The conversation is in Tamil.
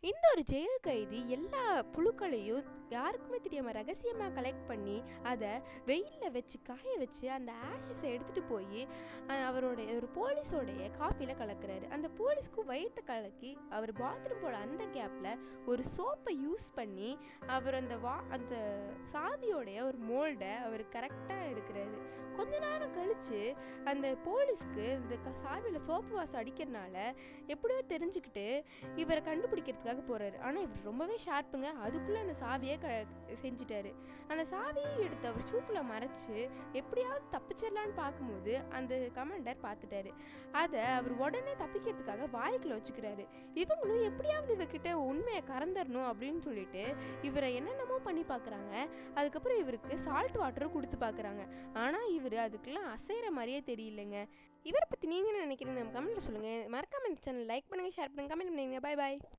இந்த ஒரு ஜெயில் கைதி எல்லா புழுக்களையும் யாருக்குமே தெரியாமல் ரகசியமாக கலெக்ட் பண்ணி அதை வெயிலில் வச்சு காய வச்சு அந்த ஆஷஸை எடுத்துகிட்டு போய் அவருடைய ஒரு போலீஸோடைய காஃபியில் கலக்கிறாரு. அந்த போலீஸ்க்கு வயிற்று கலக்கி அவர் பாத்ரூம் போல அந்த கேப்பில் ஒரு சோப்பை யூஸ் பண்ணி அவர் அந்த சாவியோடைய ஒரு மோல்டை அவர் கரெக்டாக எடுக்கிறாரு. கொஞ்ச நேரம் கழித்து அந்த போலீஸ்க்கு இந்த சாவியில் சோப்பு வாசம் அடிக்கிறதுனால எப்படியோ தெரிஞ்சுக்கிட்டு இவரை கண்டுபிடிக்கிறதுக்காக போகிறாரு. ஆனால் இவர் ரொம்பவே ஷார்ப்புங்க. அதுக்குள்ளே அந்த சாவியை செஞ்சிட்டாரு. அந்த சாவியை எடுத்து அவர் சூக்கில் மறைச்சு எப்படியாவது தப்பிச்சிடலான்னு பார்க்கும்போது அந்த கமாண்டர் பார்த்துட்டாரு. அதை அவர் உடனே தப்பிக்கிறதுக்காக வாய்க்குள்ள வச்சுக்கிறாரு. இவங்களும் எப்படியாவது இவர்கிட்ட உண்மையை கறந்துடணும் அப்படின்னு சொல்லிட்டு இவரை என்னென்னமோ பண்ணி பார்க்குறாங்க. அதுக்கப்புறம் இவருக்கு சால்ட் வாட்டரும் கொடுத்து பார்க்குறாங்க. ஆனால் இவர் அதுக்கெல்லாம் அசைகிற மாதிரியே தெரியலைங்க. இவரை பற்றி நீங்கள் என்ன நினைக்கிறீங்க? நம்ம கமெண்ட்டில் சொல்லுங்கள். மறக்காம இந்த சேனல் லைக் பண்ணுங்கள், ஷேர் பண்ணுங்கள், கமெண்ட் பண்ணுங்க. பாய் பாய்.